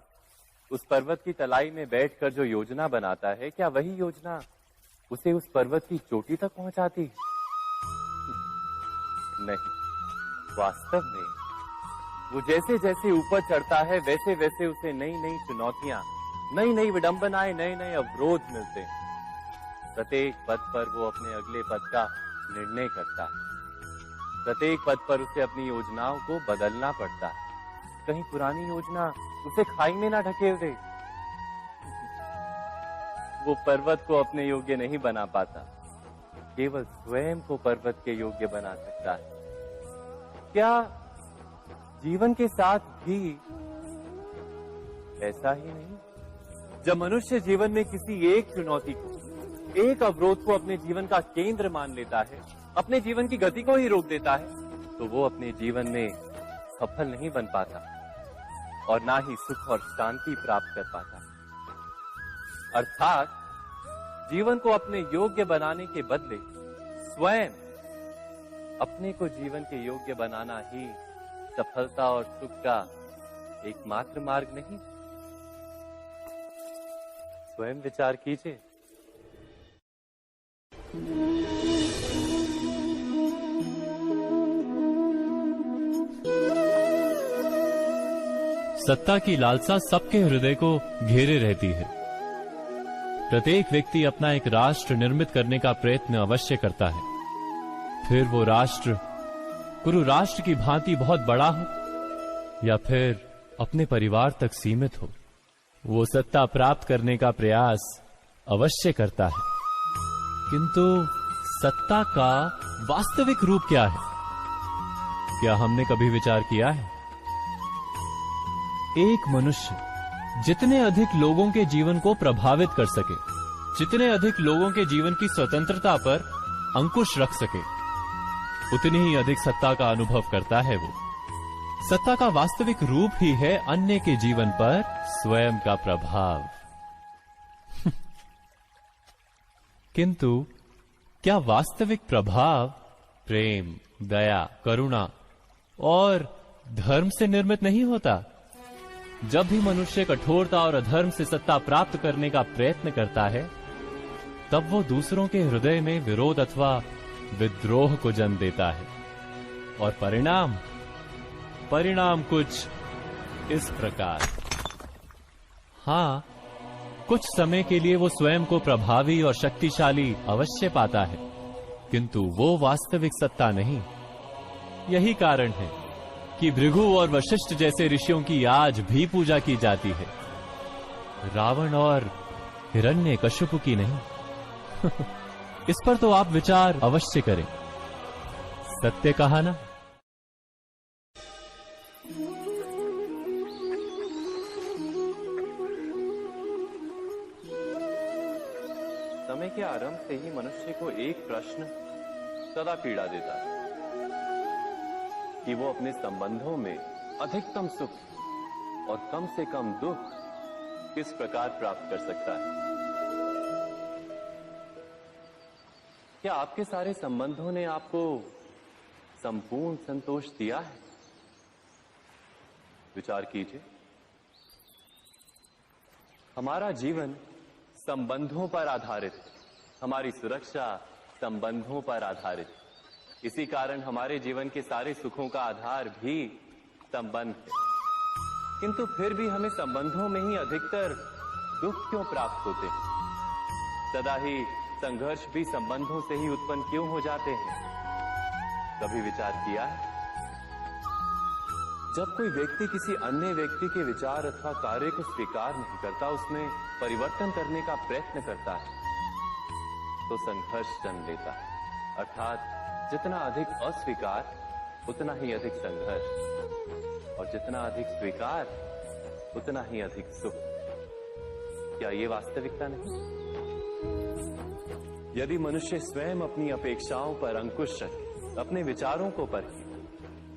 उस पर्वत की तलाई में बैठकर जो योजना बनाता है, क्या वही योजना उसे उस पर्वत की चोटी तक पहुंचाती है? नहीं। वास्तव में वो जैसे जैसे ऊपर चढ़ता है वैसे वैसे उसे नई नई चुनौतियां, नई नई विडंबनाएं, नए नए अवरोध मिलते हैं। प्रत्येक पद पर वो अपने अगले पद का निर्णय करता है। प्रत्येक पद पर उसे अपनी योजनाओं को बदलना पड़ता है। कहीं पुरानी योजना उसे खाई में ना ढकेल दे। वो पर्वत को अपने योग्य नहीं बना पाता, केवल स्वयं को पर्वत के योग्य बना सकता है। क्या जीवन के साथ भी ऐसा ही नहीं? जब मनुष्य जीवन में किसी एक चुनौती को, एक अवरोध को अपने जीवन का केंद्र मान लेता है, अपने जीवन की गति को ही रोक देता है, तो वो अपने जीवन में सफल नहीं बन पाता और ना ही सुख और शांति प्राप्त कर पाता। अर्थात जीवन को अपने योग्य बनाने के बदले स्वयं अपने को जीवन के योग्य बनाना ही सफलता और सुख का एकमात्र मार्ग नहीं? स्वयं विचार कीजिए। सत्ता की लालसा सबके हृदय को घेरे रहती है। प्रत्येक व्यक्ति अपना एक राष्ट्र निर्मित करने का प्रयत्न अवश्य करता है। फिर वो राष्ट्र कुरु राष्ट्र की भांति बहुत बड़ा हो या फिर अपने परिवार तक सीमित हो, वो सत्ता प्राप्त करने का प्रयास अवश्य करता है। किंतु सत्ता का वास्तविक रूप क्या है? क्या हमने कभी विचार किया है? एक मनुष्य जितने अधिक लोगों के जीवन को प्रभावित कर सके, जितने अधिक लोगों के जीवन की स्वतंत्रता पर अंकुश रख सके, उतनी ही अधिक सत्ता का अनुभव करता है वो। सत्ता का वास्तविक रूप ही है अन्य के जीवन पर स्वयं का प्रभाव। किंतु क्या वास्तविक प्रभाव प्रेम, दया, करुणा और धर्म से निर्मित नहीं होता? जब भी मनुष्य कठोरता और अधर्म से सत्ता प्राप्त करने का प्रयत्न करता है, तब वो दूसरों के हृदय में विरोध अथवा विद्रोह को जन्म देता है। और परिणाम कुछ इस प्रकार। हाँ, कुछ समय के लिए वो स्वयं को प्रभावी और शक्तिशाली अवश्य पाता है, किंतु वो वास्तविक सत्ता नहीं। यही कारण है कि भृगु और वशिष्ठ जैसे ऋषियों की आज भी पूजा की जाती है, रावण और हिरण्यकश्यप की नहीं। इस पर तो आप विचार अवश्य करें। सत्य कहा ना। समय के आरंभ से ही मनुष्य को एक प्रश्न सदा पीड़ा देता है कि वो अपने संबंधों में अधिकतम सुख और कम से कम दुख किस प्रकार प्राप्त कर सकता है। क्या आपके सारे संबंधों ने आपको संपूर्ण संतोष दिया है? विचार कीजिए। हमारा जीवन संबंधों पर आधारित है, हमारी सुरक्षा संबंधों पर आधारित है। इसी कारण हमारे जीवन के सारे सुखों का आधार भी संबंध है। किंतु फिर भी हमें संबंधों में ही अधिकतर दुख क्यों प्राप्त होते हैं? सदा ही संघर्ष भी संबंधों से ही उत्पन्न क्यों हो जाते हैं? कभी विचार किया है? जब कोई व्यक्ति किसी अन्य व्यक्ति के विचार अथवा कार्य को स्वीकार नहीं करता, उसमें परिवर्तन करने का प्रयत्न करता है, तो संघर्ष जन्म लेता है। अर्थात जितना अधिक अस्वीकार उतना ही अधिक संघर्ष, और जितना अधिक स्वीकार उतना ही अधिक सुख। क्या ये वास्तविकता नहीं? यदि मनुष्य स्वयं अपनी अपेक्षाओं पर अंकुश रखे, अपने विचारों को परखे,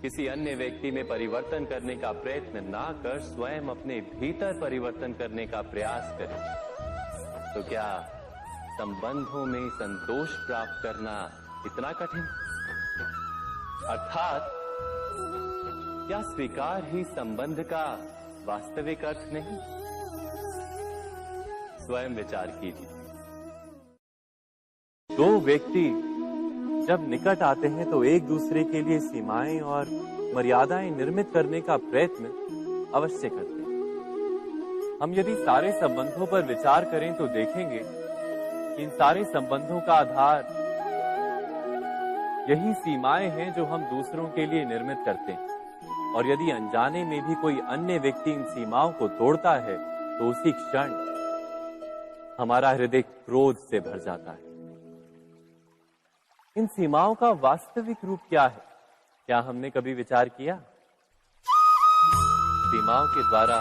किसी अन्य व्यक्ति में परिवर्तन करने का प्रयत्न ना कर स्वयं अपने भीतर परिवर्तन करने का प्रयास करे, तो क्या संबंधों में संतोष प्राप्त करना इतना कठिन? अर्थात क्या स्वीकार ही संबंध का वास्तविक अर्थ नहीं? स्वयं विचार कीजिए। दो व्यक्ति जब निकट आते हैं तो एक दूसरे के लिए सीमाएं और मर्यादाएं निर्मित करने का प्रयत्न अवश्य करते हैं। हम यदि सारे संबंधों पर विचार करें तो देखेंगे कि इन सारे संबंधों का आधार यही सीमाएं हैं जो हम दूसरों के लिए निर्मित करते हैं। और यदि अनजाने में भी कोई अन्य व्यक्ति इन सीमाओं को तोड़ता है तो उसी क्षण हमारा हृदय क्रोध से भर जाता है। इन सीमाओं का वास्तविक रूप क्या है? क्या हमने कभी विचार किया? सीमाओं के द्वारा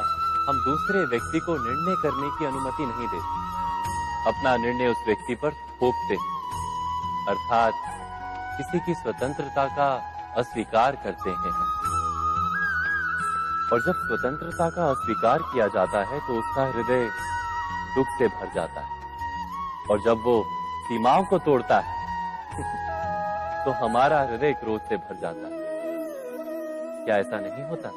हम दूसरे व्यक्ति को निर्णय करने की अनुमति नहीं देते, अपना निर्णय उस व्यक्ति पर थोपते, अर्थात किसी की स्वतंत्रता का अस्वीकार करते हैं हम। और जब स्वतंत्रता का अस्वीकार किया जाता है तो उसका हृदय दुख से भर जाता है, और जब वो सीमाओं को तोड़ता है तो हमारा हृदय क्रोध से भर जाता है। क्या ऐसा नहीं होता?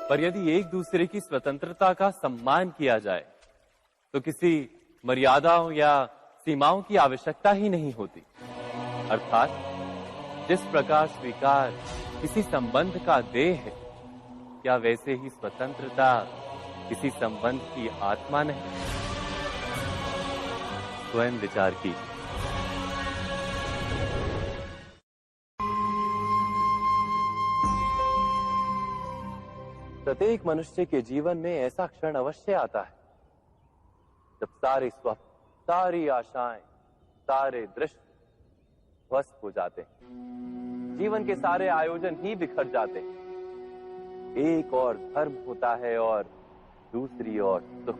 पर यदि एक दूसरे की स्वतंत्रता का सम्मान किया जाए तो किसी मर्यादाओं या सीमाओं की आवश्यकता ही नहीं होती। अर्थात जिस प्रकार स्वीकार किसी संबंध का देह है, क्या वैसे ही स्वतंत्रता किसी संबंध की आत्मा नहीं? स्वयं विचार कीजिए। प्रत्येक मनुष्य के जीवन में ऐसा क्षण अवश्य आता है जब सारे स्वप्न, सारी आशाएं, सारे दृश्य ध्वस्त हो जाते हैं। जीवन के सारे आयोजन ही बिखर जाते हैं। एक और धर्म होता है और दूसरी ओर सुख।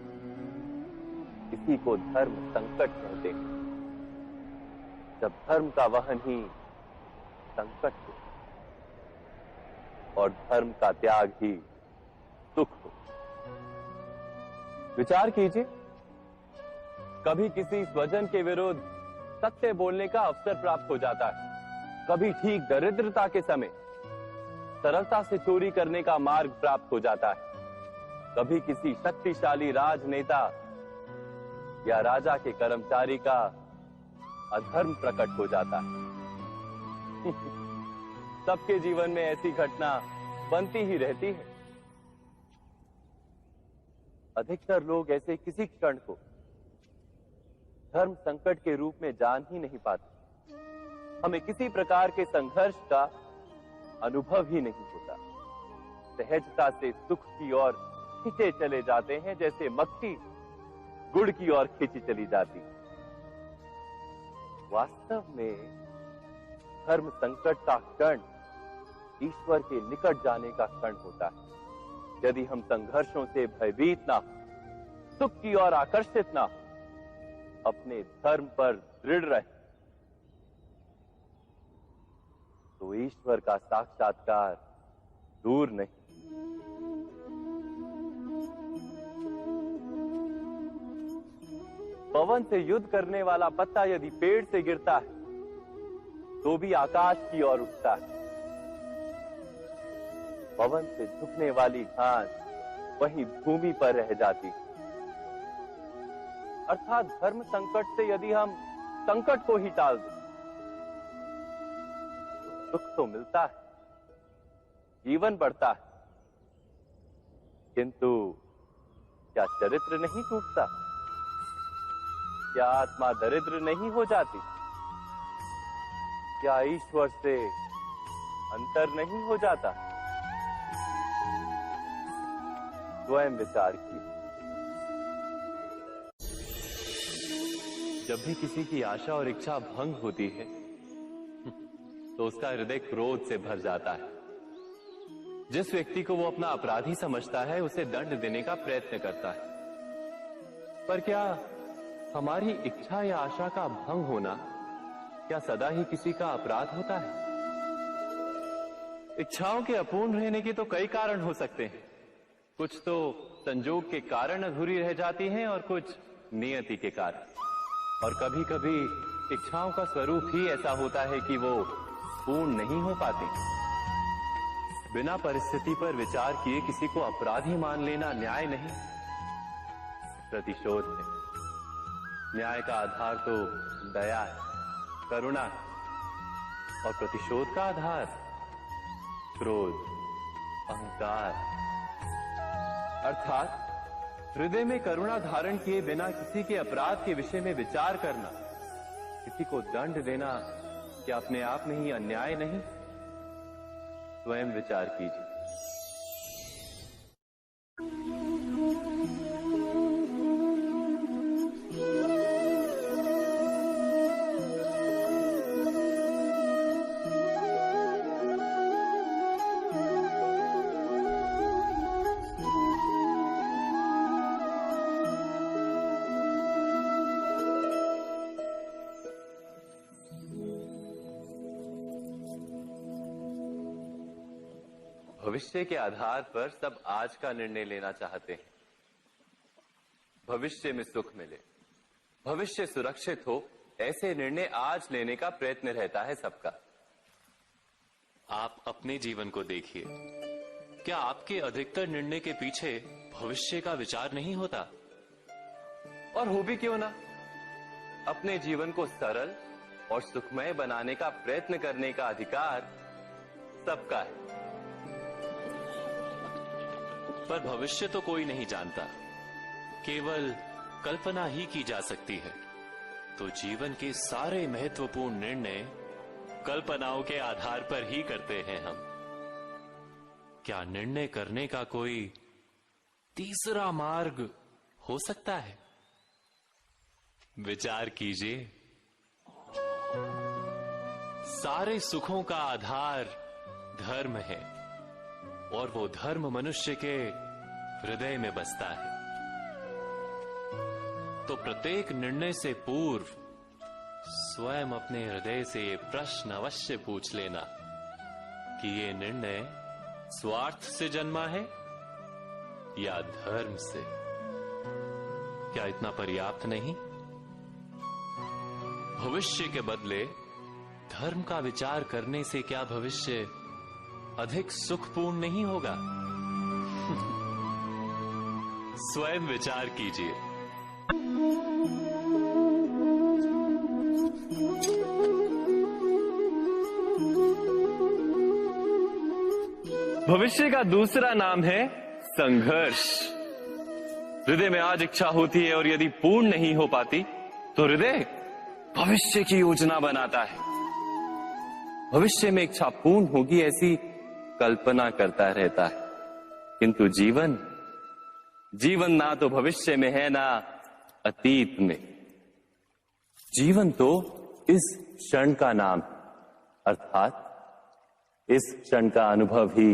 इसी को धर्म संकट कहते हैं। जब धर्म का वहन ही संकट हो और धर्म का त्याग ही सुख हो। विचार कीजिए, कभी किसी स्वजन के विरुद्ध सत्य बोलने का अवसर प्राप्त हो जाता है, कभी ठीक दरिद्रता के समय सरलता से चोरी करने का मार्ग प्राप्त हो जाता है, कभी किसी शक्तिशाली राजनेता या राजा के कर्मचारी का अधर्म प्रकट हो जाता है। सबके जीवन में ऐसी घटना बनती ही रहती है। अधिकतर लोग ऐसे किसी क्षण को धर्म संकट के रूप में जान ही नहीं पाते। हमें किसी प्रकार के संघर्ष का अनुभव ही नहीं होता। सहजता से सुख की ओर खींचे चले जाते हैं, जैसे मक्खी गुड़ की ओर खींची चली जाती। वास्तव में धर्म संकट का क्षण ईश्वर के निकट जाने का क्षण होता है। यदि हम संघर्षों से भयभीत ना हो, सुख की ओर आकर्षित ना हो, अपने धर्म पर दृढ़ रहे, तो ईश्वर का साक्षात्कार दूर नहीं। पवन से युद्ध करने वाला पत्ता यदि पेड़ से गिरता है तो भी आकाश की ओर उठता है। पवन से झुकने वाली घास वहीं भूमि पर रह जाती है। अर्थात धर्म संकट से यदि हम संकट को ही टाल दें तो सुख तो मिलता है, जीवन बढ़ता है, किंतु क्या चरित्र नहीं टूटता? क्या आत्मा दरिद्र नहीं हो जाती? क्या ईश्वर से अंतर नहीं हो जाता? स्वयं विचार कीजिए। जब भी किसी की आशा और इच्छा भंग होती है तो उसका हृदय क्रोध से भर जाता है। जिस व्यक्ति को वो अपना अपराधी समझता है उसे दंड देने का प्रयत्न करता है। पर क्या हमारी इच्छा या आशा का भंग होना क्या सदा ही किसी का अपराध होता है? इच्छाओं के अपूर्ण रहने के तो कई कारण हो सकते हैं। कुछ तो संजोग के कारण अधूरी रह जाती हैं और कुछ नियति के कारण। और कभी कभी इच्छाओं का स्वरूप ही ऐसा होता है कि वो पूर्ण नहीं हो पाती। बिना परिस्थिति पर विचार किए किसी को अपराधी मान लेना न्याय नहीं, प्रतिशोध है। न्याय का आधार तो दया है, करुणा है, और प्रतिशोध का आधार क्रोध, अहंकार। अर्थात हृदय में करुणा धारण किए बिना किसी के अपराध के विषय में विचार करना, किसी को दंड देना, क्या अपने आप में ही अन्याय नहीं? स्वयं विचार कीजिए। भविष्य के आधार पर सब आज का निर्णय लेना चाहते हैं। भविष्य में सुख मिले, भविष्य सुरक्षित हो, ऐसे निर्णय आज लेने का प्रयत्न रहता है सबका। आप अपने जीवन को देखिए। क्या आपके अधिकतर निर्णय के पीछे भविष्य का विचार नहीं होता? और हो भी क्यों ना। अपने जीवन को सरल और सुखमय बनाने का प्रयत्न करने का अधिकार सबका है। पर भविष्य तो कोई नहीं जानता, केवल कल्पना ही की जा सकती है। तो जीवन के सारे महत्वपूर्ण निर्णय कल्पनाओं के आधार पर ही करते हैं हम। क्या निर्णय करने का कोई तीसरा मार्ग हो सकता है? विचार कीजिए। सारे सुखों का आधार धर्म है और वो धर्म मनुष्य के हृदय में बसता है। तो प्रत्येक निर्णय से पूर्व स्वयं अपने हृदय से ये प्रश्न अवश्य पूछ लेना कि ये निर्णय स्वार्थ से जन्मा है या धर्म से। क्या इतना पर्याप्त नहीं? भविष्य के बदले धर्म का विचार करने से क्या भविष्य अधिक सुखपूर्ण नहीं होगा? स्वयं विचार कीजिए। भविष्य का दूसरा नाम है संघर्ष। हृदय में आज इच्छा होती है और यदि पूर्ण नहीं हो पाती तो हृदय भविष्य की योजना बनाता है। भविष्य में इच्छा पूर्ण होगी ऐसी कल्पना करता रहता है, किंतु जीवन ना तो भविष्य में है ना अतीत में। जीवन तो इस क्षण का नाम, अर्थात इस क्षण का अनुभव ही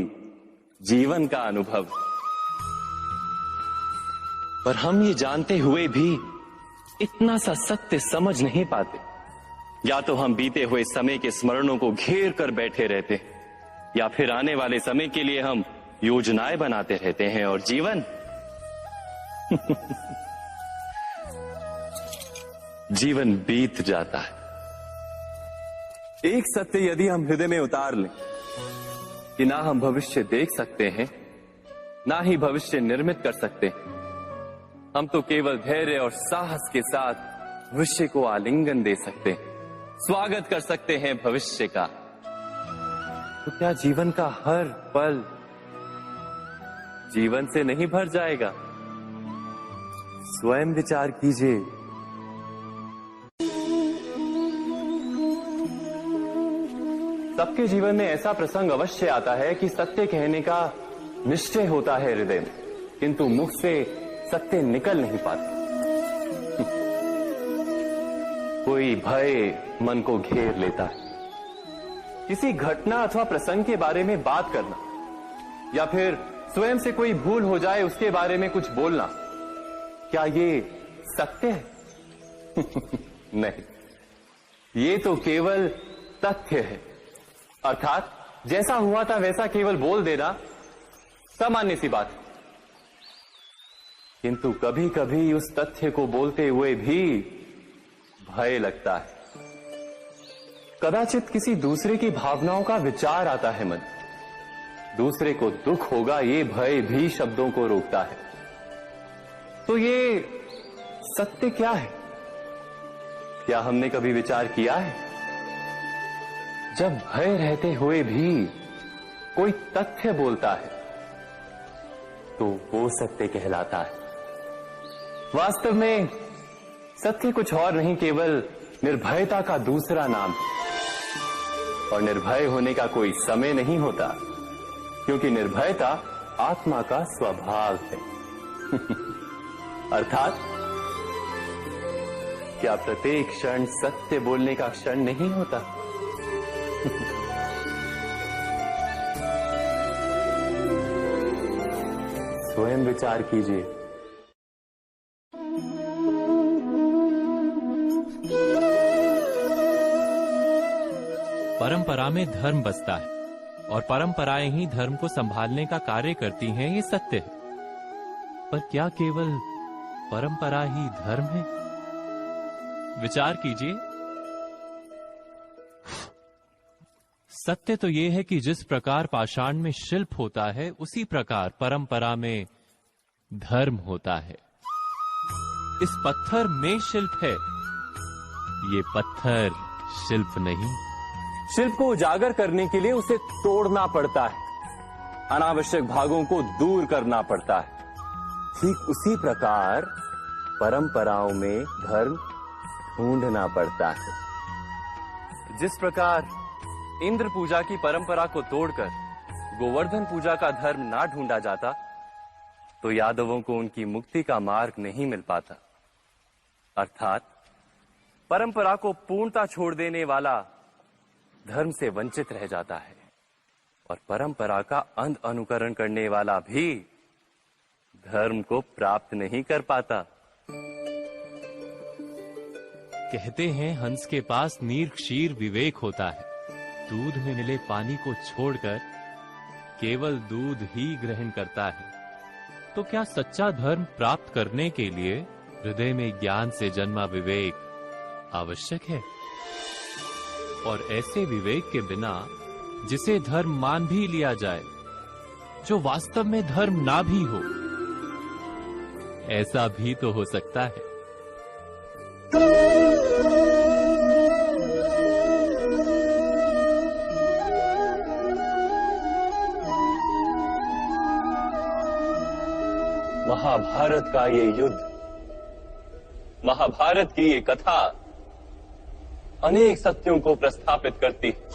जीवन का अनुभव। पर हम ये जानते हुए भी इतना सा सत्य समझ नहीं पाते। या तो हम बीते हुए समय के स्मरणों को घेर कर बैठे रहते हैं, या फिर आने वाले समय के लिए हम योजनाएं बनाते रहते हैं, और जीवन जीवन बीत जाता है। एक सत्य यदि हम हृदय में उतार लें कि ना हम भविष्य देख सकते हैं, ना ही भविष्य निर्मित कर सकते हैं, हम तो केवल धैर्य और साहस के साथ भविष्य को आलिंगन दे सकते हैं, स्वागत कर सकते हैं भविष्य का। तो क्या जीवन का हर पल जीवन से नहीं भर जाएगा? स्वयं विचार कीजिए। सबके जीवन में ऐसा प्रसंग अवश्य आता है कि सत्य कहने का निश्चय होता है हृदय में, किंतु मुख से सत्य निकल नहीं पाता। कोई भय मन को घेर लेता है। किसी घटना अथवा प्रसंग के बारे में बात करना, या फिर स्वयं से कोई भूल हो जाए उसके बारे में कुछ बोलना, क्या ये सत्य है? नहीं, ये तो केवल तथ्य है। अर्थात जैसा हुआ था वैसा केवल बोल देना सामान्य सी बात है। किंतु कभी कभी उस तथ्य को बोलते हुए भी भय लगता है। कदाचित किसी दूसरे की भावनाओं का विचार आता है मन, दूसरे को दुख होगा ये भय भी शब्दों को रोकता है। तो ये सत्य क्या है? क्या हमने कभी विचार किया है? जब भय रहते हुए भी कोई तथ्य बोलता है तो वो सत्य कहलाता है। वास्तव में सत्य कुछ और नहीं, केवल निर्भयता का दूसरा नाम है। और निर्भय होने का कोई समय नहीं होता, क्योंकि निर्भयता आत्मा का स्वभाव है। अर्थात क्या प्रत्येक क्षण सत्य बोलने का क्षण नहीं होता? स्वयं विचार कीजिए। परंपरा में धर्म बसता है और परंपराएं ही धर्म को संभालने का कार्य करती हैं, ये सत्य है। पर क्या केवल परंपरा ही धर्म है? विचार कीजिए। सत्य तो यह है कि जिस प्रकार पाषाण में शिल्प होता है, उसी प्रकार परंपरा में धर्म होता है। इस पत्थर में शिल्प है, ये पत्थर शिल्प नहीं। शिल्प को उजागर करने के लिए उसे तोड़ना पड़ता है, अनावश्यक भागों को दूर करना पड़ता है। ठीक उसी प्रकार परंपराओं में धर्म ढूंढना पड़ता है। जिस प्रकार इंद्र पूजा की परंपरा को तोड़कर गोवर्धन पूजा का धर्म ना ढूंढा जाता, तो यादवों को उनकी मुक्ति का मार्ग नहीं मिल पाता। अर्थात परंपरा को पूर्णता छोड़ देने वाला धर्म से वंचित रह जाता है, और परंपरा का अंध अनुकरण करने वाला भी धर्म को प्राप्त नहीं कर पाता। कहते हैं हंस के पास नीर क्षीर विवेक होता है। दूध में मिले पानी को छोड़कर केवल दूध ही ग्रहण करता है। तो क्या सच्चा धर्म प्राप्त करने के लिए हृदय में ज्ञान से जन्मा विवेक आवश्यक है? और ऐसे विवेक के बिना जिसे धर्म मान भी लिया जाए, जो वास्तव में धर्म ना भी हो, ऐसा भी तो हो सकता है। महाभारत का ये युद्ध, महाभारत की ये कथा अनेक सत्यों को प्रस्थापित करती है।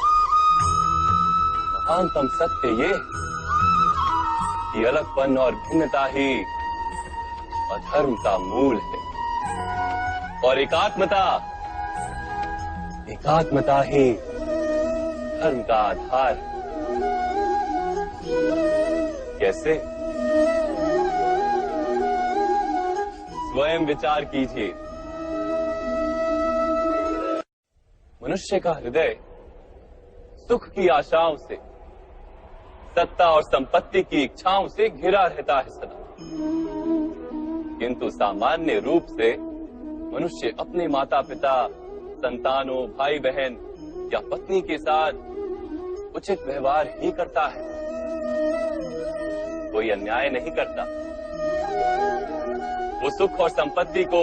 महानतम सत्य ये कि अलगपन और भिन्नता ही अधर्म का मूल है और एकात्मता ही धर्म का आधार है। कैसे? स्वयं विचार कीजिए। मनुष्य का हृदय सुख की आशाओं से, सत्ता और संपत्ति की इच्छाओं से घिरा रहता है सदा। किंतु सामान्य रूप से मनुष्य अपने माता पिता, संतानों, भाई बहन या पत्नी के साथ उचित व्यवहार ही करता है, कोई अन्याय नहीं करता। वो सुख और संपत्ति को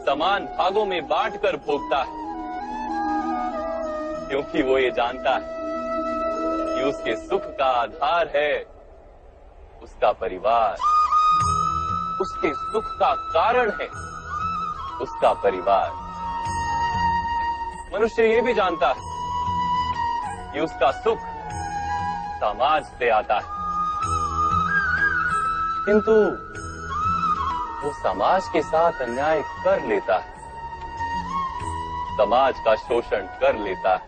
समान भागों में बांटकर भोगता है, क्योंकि वो ये जानता है कि उसके सुख का आधार है उसका परिवार, उसके सुख का कारण है उसका परिवार। मनुष्य ये भी जानता है कि उसका सुख समाज से आता है, किंतु वो समाज के साथ अन्याय कर लेता है, समाज का शोषण कर लेता है,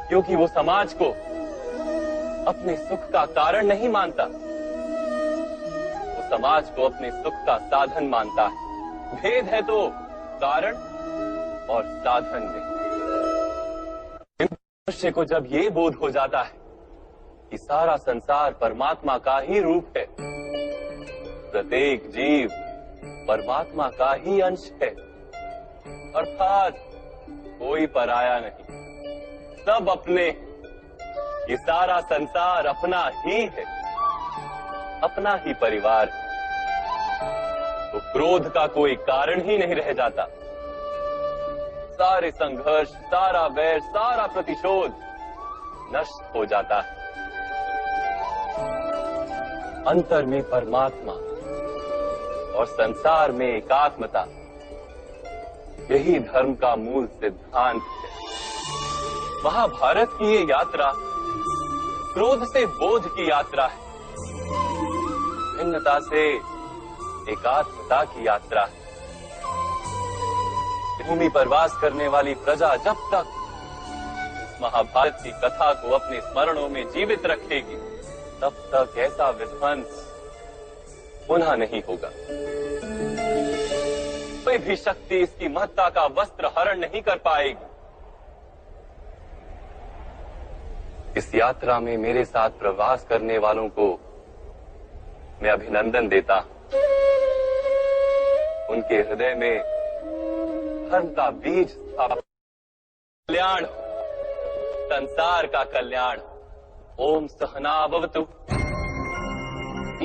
क्योंकि वो समाज को अपने सुख का कारण नहीं मानता, वो समाज को अपने सुख का साधन मानता है। भेद है तो कारण और साधन में। मनुष्य को जब ये बोध हो जाता है कि सारा संसार परमात्मा का ही रूप है, प्रत्येक जीव परमात्मा का ही अंश है, अर्थात कोई पराया नहीं, सब अपने, ये सारा संसार अपना ही है, अपना ही परिवार है, तो क्रोध का कोई कारण ही नहीं रह जाता। सारे संघर्ष, सारा वैर, सारा प्रतिशोध नष्ट हो जाता है। अंतर में परमात्मा और संसार में एकात्मता, यही धर्म का मूल सिद्धांत है। महाभारत की ये यात्रा क्रोध से बोध की यात्रा है, भिन्नता से एकात्मता की यात्रा है। भूमि पर वास करने वाली प्रजा जब तक इस महाभारत की कथा को अपने स्मरणों में जीवित रखेगी, तब तक ऐसा विध्वंस पुनः नहीं होगा। कोई भी शक्ति इसकी महत्ता का वस्त्र हरण नहीं कर पाएगी। इस यात्रा में मेरे साथ प्रवास करने वालों को मैं अभिनंदन देता हूं। उनके हृदय में धर्म का बीज स्थापित, कल्याण, संसार का कल्याण। ओम सहना भवतु।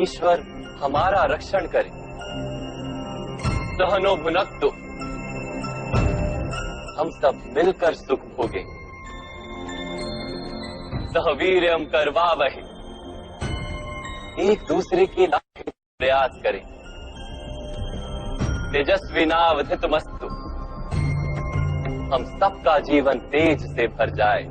ईश्वर हमारा रक्षण करे। सहनो भुनक्तु। हम सब मिलकर सुख भोगे। सहवीर्यम करवावहे। एक दूसरे के लाभ प्रयास करें। तेजस्विनावधितमस्तु। हम सबका जीवन तेज से भर जाए।